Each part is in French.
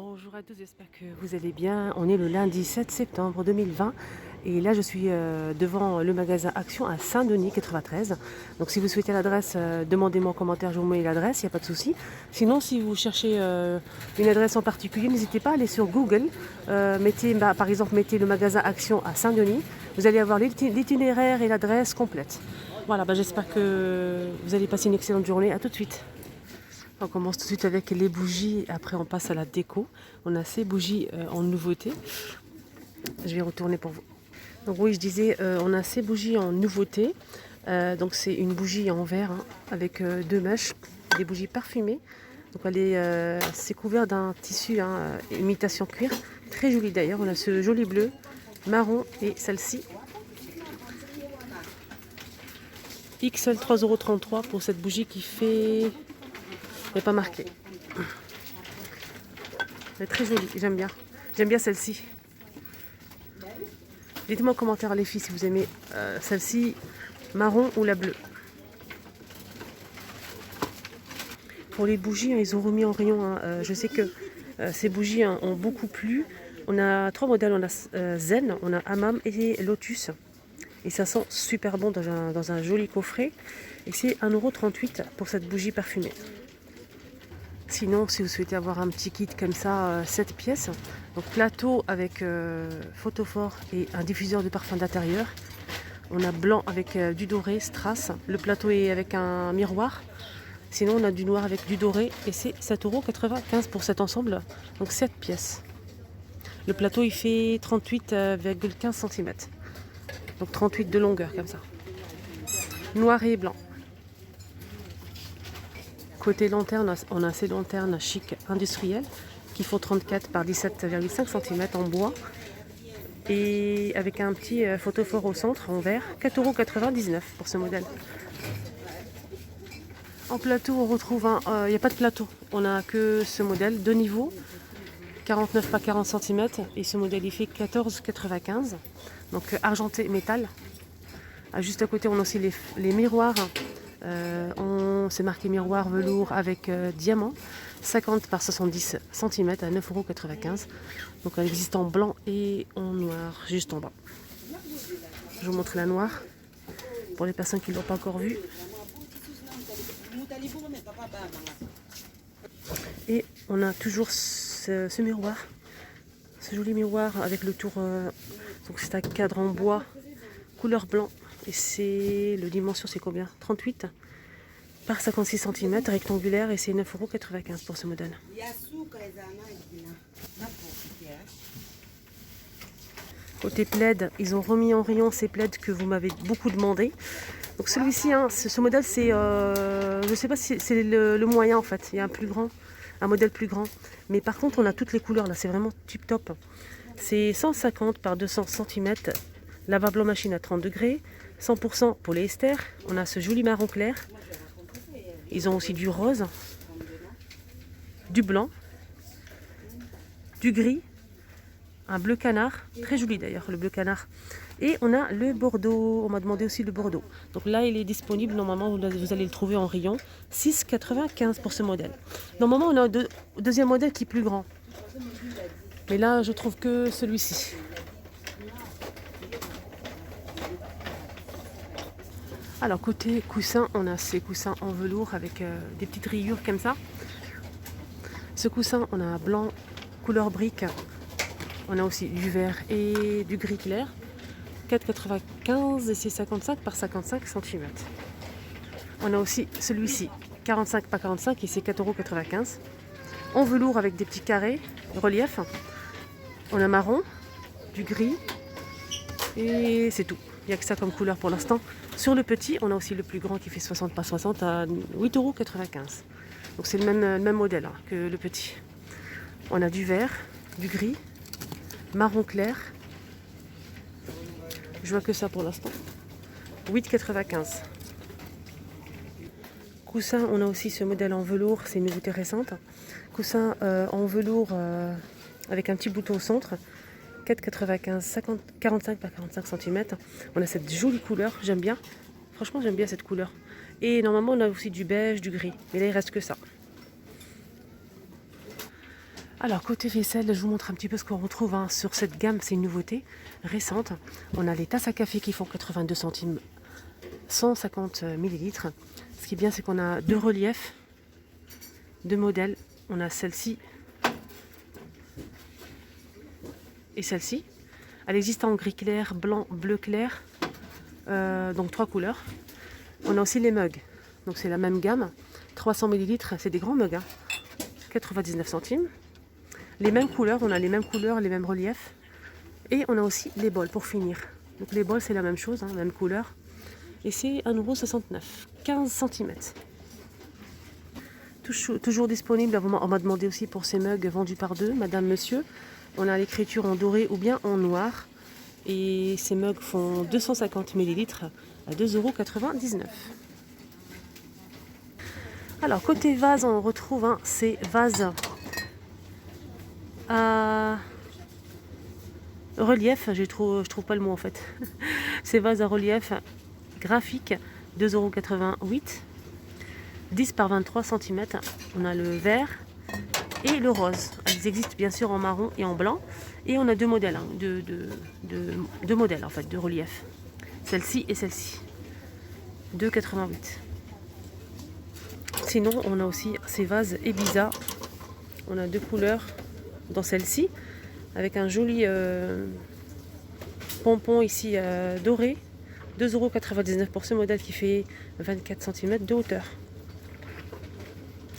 Bonjour à tous, j'espère que vous allez bien. On est le lundi 7 septembre 2020 et là je suis devant le magasin Action à Saint-Denis 93. Donc si vous souhaitez l'adresse, demandez-moi en commentaire, je vous mets l'adresse, il n'y a pas de souci. Sinon si vous cherchez une adresse en particulier, n'hésitez pas à aller sur Google. Par exemple, mettez le magasin Action à Saint-Denis. Vous allez avoir l'itinéraire et l'adresse complète. Voilà, j'espère que vous allez passer une excellente journée. À tout de suite. On commence tout de suite avec les bougies, après on passe à la déco. On a ces bougies en nouveauté. Je vais retourner pour vous. Donc oui, je disais, on a ces bougies en nouveauté. Donc c'est une bougie en verre avec deux mèches, des bougies parfumées. Donc c'est couvert d'un tissu imitation cuir, très joli d'ailleurs. On a ce joli bleu, marron et celle-ci. XL 3,33 € pour cette bougie qui fait... Il n'est pas marqué. Elle est très jolie, j'aime bien. J'aime bien celle-ci. Dites-moi en commentaire les filles si vous aimez celle-ci, marron ou la bleue. Pour les bougies, ils ont remis en rayon. Je sais que ces bougies ont beaucoup plu. On a trois modèles. On a Zen, on a Hammam et Lotus. Et ça sent super bon dans un joli coffret. Et c'est 1,38 € pour cette bougie parfumée. Sinon, si vous souhaitez avoir un petit kit comme ça, 7 pièces, donc plateau avec photophore et un diffuseur de parfum d'intérieur. On a blanc avec du doré, strass. Le plateau est avec un miroir. Sinon, on a du noir avec du doré et c'est 7,95 € pour cet ensemble, donc 7 pièces. Le plateau, il fait 38,15 cm, donc 38 de longueur comme ça. Noir et blanc. Côté lanterne, on a ces lanternes chic industrielles qui font 34 par 17,5 cm en bois et avec un petit photophore au centre en verre, 4,99 € pour ce modèle. En plateau, on retrouve il n'y a pas de plateau, on a que ce modèle, deux niveaux, 49 par 40 cm et ce modèle il fait 14,95 €, donc argenté métal. Juste à côté, on a aussi les miroirs. C'est marqué miroir velours avec diamant, 50 par 70 cm à 9,95 €. Donc elle existe en blanc et en noir, juste en bas. Je vous montre la noire pour les personnes qui ne l'ont pas encore vue. Et on a toujours ce miroir, ce joli miroir avec le tour. Donc c'est un cadre en bois, couleur blanc. Et le dimension c'est combien? 38 par 56 cm, rectangulaire, et c'est 9,95 € pour ce modèle. Côté plaid, ils ont remis en rayon ces plaids que vous m'avez beaucoup demandé. Donc celui-ci, ce modèle, c'est, je ne sais pas si c'est le moyen en fait. Il y a un modèle plus grand. Mais par contre, on a toutes les couleurs là, c'est vraiment tip top. C'est 150 par 200 cm, lavable en machine à 30 degrés, 100% polyester. On a ce joli marron clair. Ils ont aussi du rose, du blanc, du gris, un bleu canard, très joli d'ailleurs le bleu canard. Et on a le bordeaux, on m'a demandé aussi le bordeaux. Donc là il est disponible, normalement vous allez le trouver en rayon, 6,95 € pour ce modèle. Normalement on a un deuxième modèle qui est plus grand. Mais là je trouve que celui-ci. Alors côté coussin, on a ces coussins en velours avec des petites rayures comme ça. Ce coussin, on a un blanc couleur brique. On a aussi du vert et du gris clair. 4,95 € et c'est 55 par 55 cm. On a aussi celui-ci, 45 par 45 et c'est 4,95 €. En velours avec des petits carrés, relief. On a marron, du gris et c'est tout. Il n'y a que ça comme couleur pour l'instant. Sur le petit, on a aussi le plus grand qui fait 60 par 60 à 8,95 €. Donc c'est le même modèle que le petit. On a du vert, du gris, marron clair. Je vois que ça pour l'instant. 8,95 €. Coussin, on a aussi ce modèle en velours, c'est une nouveauté récente. Coussin en velours avec un petit bouton au centre. 4,95 €, 45 par 45 cm. On a cette jolie couleur, j'aime bien. Franchement, j'aime bien cette couleur. Et normalement, on a aussi du beige, du gris. Mais là, il reste que ça. Alors côté vaisselle, je vous montre un petit peu ce qu'on retrouve hein, sur cette gamme. C'est une nouveauté récente. On a les tasses à café qui font 82 centimes, 150 millilitres. Ce qui est bien, c'est qu'on a deux reliefs, deux modèles. On a celle-ci et celle-ci. Elle existe en gris clair, blanc, bleu clair, donc 3 couleurs. On a aussi les mugs, donc c'est la même gamme, 300 millilitres, c'est des grands mugs, hein. 99 centimes. Les mêmes couleurs, on a les mêmes couleurs, les mêmes reliefs. Et on a aussi les bols pour finir. Donc les bols c'est la même chose, hein, même couleur. Et c'est 1,69 €, 15 cm. Toujours disponible, on m'a demandé aussi pour ces mugs vendus par deux, madame, monsieur. On a l'écriture en doré ou bien en noir. Et ces mugs font 250 millilitres à 2,99 €. Alors côté vase, on retrouve hein, ces vases à relief, je trouve pas le mot en fait. Ces vases à relief graphique, 2,88 €, 10 par 23 cm. On a le vert et le rose. Elles existent bien sûr en marron et en blanc. Et on a deux modèles, hein, deux modèles en fait, de relief. Celle-ci et celle-ci. 2,88 €. Sinon, on a aussi ces vases Ibiza. On a deux couleurs dans celle-ci, avec un joli pompon ici doré. 2,99 € pour ce modèle qui fait 24 cm de hauteur.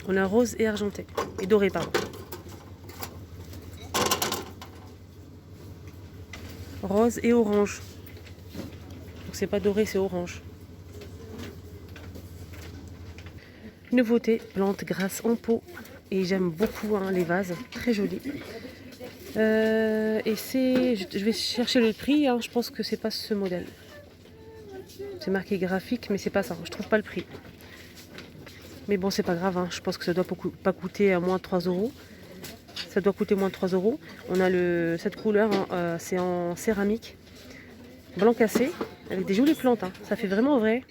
On a rose et argenté, et doré pardon. Rose et orange. Donc c'est pas doré, c'est orange. Nouveauté, plante grasse en pot. Et j'aime beaucoup hein, les vases, très jolis. Et je vais chercher le prix, hein, je pense que c'est pas ce modèle. C'est marqué graphique, mais c'est pas ça, je trouve pas le prix. Mais bon, c'est pas grave, hein, je pense que ça doit pas coûter à moins de 3 €. Ça doit coûter moins de 3 €. On a cette couleur, hein, c'est en céramique, blanc cassé, avec des jolies plantes, hein, ça fait vraiment vrai.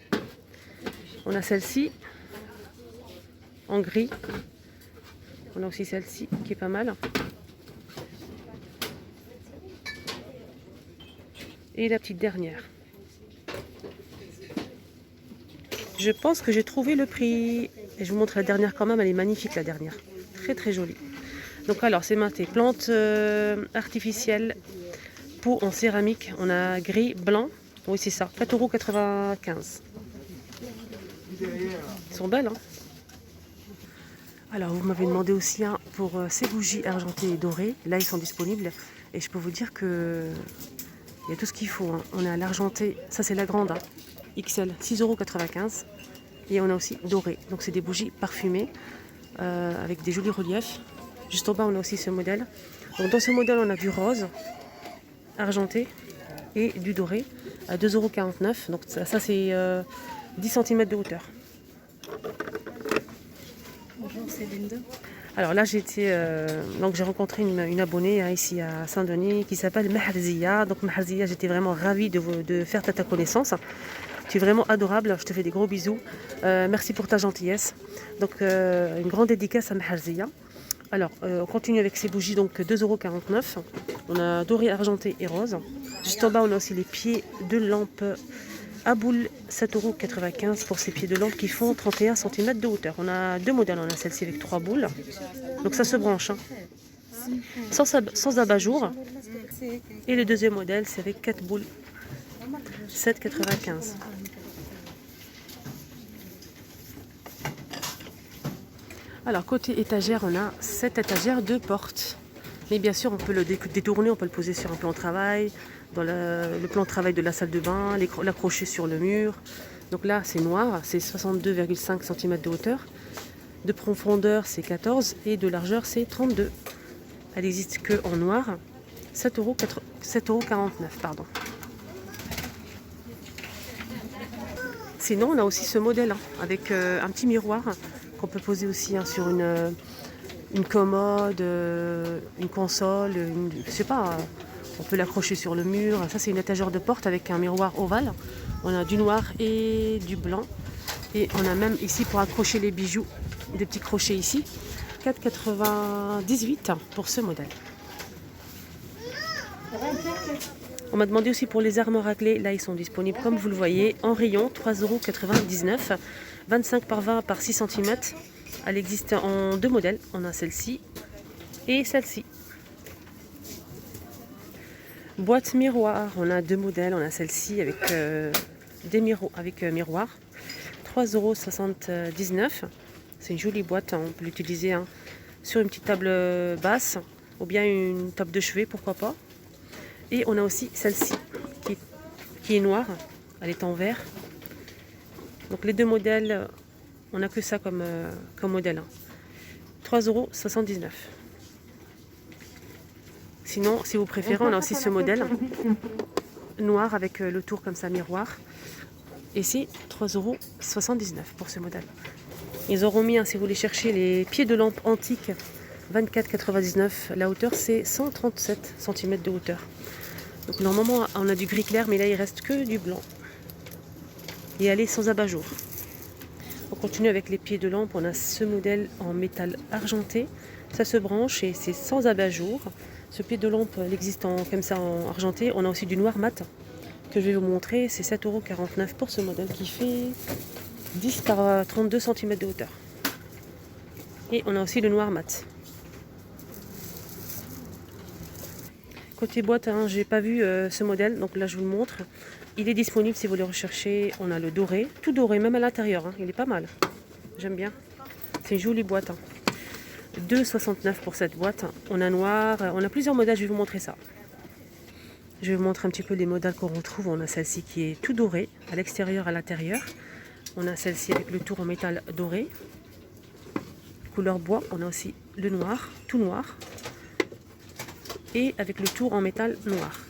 On a celle-ci, en gris. On a aussi celle-ci qui est pas mal. Et la petite dernière. Je pense que j'ai trouvé le prix. Et je vous montre la dernière quand même, elle est magnifique la dernière. Très très jolie. Donc alors c'est marqué plantes artificielles, pot en céramique. On a gris, blanc. Oui c'est ça, 4,95 €. Ils sont belles hein. Alors vous m'avez demandé aussi hein, pour ces bougies argentées et dorées. Là ils sont disponibles. Et je peux vous dire que il y a tout ce qu'il faut. Hein. On a l'argenté, ça c'est la grande, hein, XL, 6,95 €. Et on a aussi doré. Donc c'est des bougies parfumées avec des jolis reliefs. Juste en bas on a aussi ce modèle. Donc dans ce modèle on a du rose, argenté et du doré à 2,49 €. Donc ça c'est 10 cm de hauteur. Bonjour, c'est Linda. Alors là j'ai rencontré une abonnée hein, ici à Saint-Denis qui s'appelle Maharzia. Donc Maharzia, j'étais vraiment ravie de faire ta connaissance. Tu es vraiment adorable, je te fais des gros bisous. Merci pour ta gentillesse. Donc une grande dédicace à Maharzia. Alors on continue avec ces bougies, donc 2,49 €. On a doré, argenté et rose. Juste en bas on a aussi les pieds de lampe à boule, 7,95 € pour ces pieds de lampe qui font 31 cm de hauteur. On a deux modèles, on a celle-ci avec 3 boules. Donc ça se branche, hein. Sans abat-jour. Et le deuxième modèle c'est avec 4 boules, 7,95 €. Alors côté étagère, on a cette étagère de porte. Mais bien sûr, on peut le détourner, on peut le poser sur un plan de travail, dans le plan de travail de la salle de bain, l'accrocher sur le mur. Donc là, c'est noir, c'est 62,5 cm de hauteur. De profondeur, c'est 14 et de largeur, c'est 32. Elle n'existe que en noir. 7,49 €, pardon. Sinon, on a aussi ce modèle hein, avec un petit miroir qu'on peut poser aussi hein, sur une commode, une console, je sais pas, on peut l'accrocher sur le mur. Ça c'est une étagère de porte avec un miroir ovale. On a du noir et du blanc. Et on a même ici pour accrocher les bijoux, des petits crochets ici. 4,98 pour ce modèle. On m'a demandé aussi pour les armoires à clé. Là, ils sont disponibles, comme vous le voyez, en rayon, 3,99 €, 25 par 20 par 6 cm. Elle existe en deux modèles. On a celle-ci et celle-ci. Boîte miroir, on a deux modèles. On a celle-ci avec miroir, 3,79 €. C'est une jolie boîte, on peut l'utiliser sur une petite table basse ou bien une table de chevet, pourquoi pas. Et on a aussi celle-ci qui est noire, elle est en verre. Donc les deux modèles, on n'a que ça comme modèle. 3,79 €. Sinon, si vous préférez, on a aussi ce modèle noir avec le tour comme ça, miroir. Et c'est 3,79 € pour ce modèle. Ils auront mis, si vous voulez chercher, les pieds de lampe antiques, 24,99 €. La hauteur, c'est 137 cm de hauteur. Donc normalement, on a du gris clair, mais là, il reste que du blanc. Et elle est sans abat-jour. On continue avec les pieds de lampe. On a ce modèle en métal argenté. Ça se branche et c'est sans abat-jour. Ce pied de lampe, il existe comme ça en argenté. On a aussi du noir mat que je vais vous montrer. C'est 7,49 € pour ce modèle qui fait 10 par 32 cm de hauteur. Et on a aussi le noir mat. Côté boîte, j'ai pas vu ce modèle, donc là je vous le montre. Il est disponible si vous le recherchez. On a le doré, tout doré, même à l'intérieur. Il est pas mal. J'aime bien. C'est une jolie boîte. 2,69 € pour cette boîte. On a noir, on a plusieurs modèles, je vais vous montrer ça. Je vais vous montrer un petit peu les modèles qu'on retrouve. On a celle-ci qui est tout dorée, à l'extérieur, à l'intérieur. On a celle-ci avec le tour en métal doré, couleur bois. On a aussi le noir, tout noir, et avec le tour en métal noir.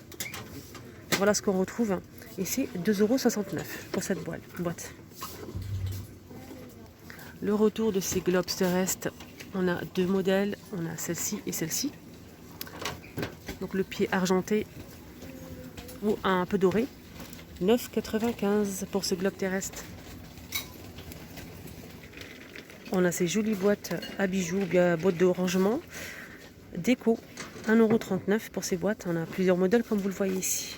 Voilà ce qu'on retrouve. Et c'est 2,69 € pour cette boîte. Le retour de ces globes terrestres. On a deux modèles. On a celle-ci et celle-ci. Donc le pied argenté ou un peu doré. 9,95 € pour ce globe terrestre. On a ces jolies boîtes à bijoux, bien boîtes de rangement. Déco, 1,39 € pour ces boîtes. On a plusieurs modèles comme vous le voyez ici.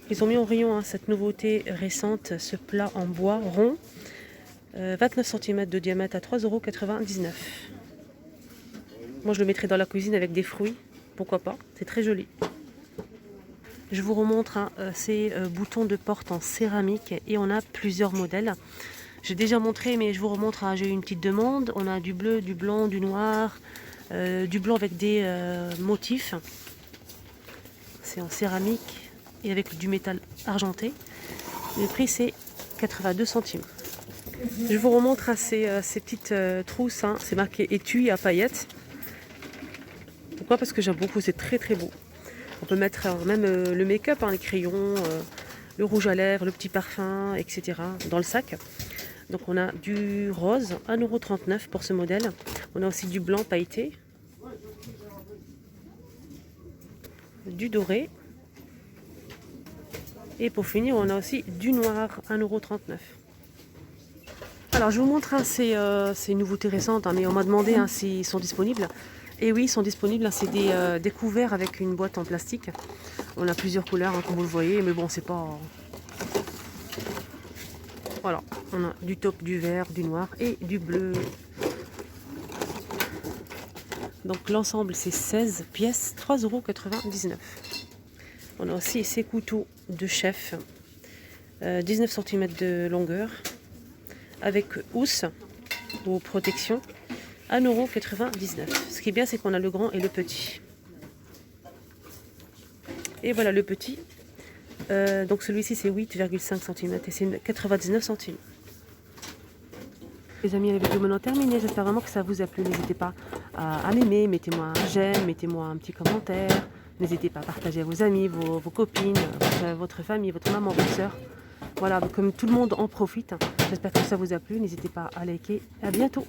Ils ont mis en rayon cette nouveauté récente, ce plat en bois rond, 29 cm de diamètre à 3,99 €. Moi je le mettrai dans la cuisine avec des fruits, pourquoi pas, c'est très joli. Je vous remontre ces boutons de porte en céramique et on a plusieurs modèles. J'ai déjà montré mais je vous remontre, j'ai eu une petite demande. On a du bleu, du blanc, du noir, du blanc avec des motifs. C'est en céramique et avec du métal argenté. Le prix c'est 82 centimes. Je vous remontre ces petites trousses, c'est marqué étui à paillettes. Pourquoi? Parce que j'aime beaucoup, c'est très très beau. On peut mettre même le make-up, les crayons, le rouge à lèvres, le petit parfum, etc. dans le sac. Donc on a du rose, 1,39 € pour ce modèle. On a aussi du blanc pailleté, du doré. Et pour finir, on a aussi du noir, 1,39 €. Alors je vous montre ces nouveautés récentes, mais on m'a demandé s'ils sont disponibles. Et oui, ils sont disponibles. C'est des couverts avec une boîte en plastique. On a plusieurs couleurs, comme vous le voyez, mais bon, c'est pas... Voilà, on a du taupe, du vert, du noir et du bleu. Donc l'ensemble, c'est 16 pièces, 3,99 €. On a aussi ces couteaux de chef, 19 cm de longueur, avec housse ou protection, 1,99 €. Ce qui est bien, c'est qu'on a le grand et le petit. Et voilà le petit. Donc celui-ci, c'est 8,5 cm et c'est 99 centimes. Les amis, la vidéo est terminée. J'espère vraiment que ça vous a plu. N'hésitez pas à m'aimer, mettez-moi un j'aime, mettez-moi un petit commentaire. N'hésitez pas à partager à vos amis, vos copines, votre famille, votre maman, votre soeur. Voilà, comme tout le monde en profite. J'espère que ça vous a plu. N'hésitez pas à liker. À bientôt.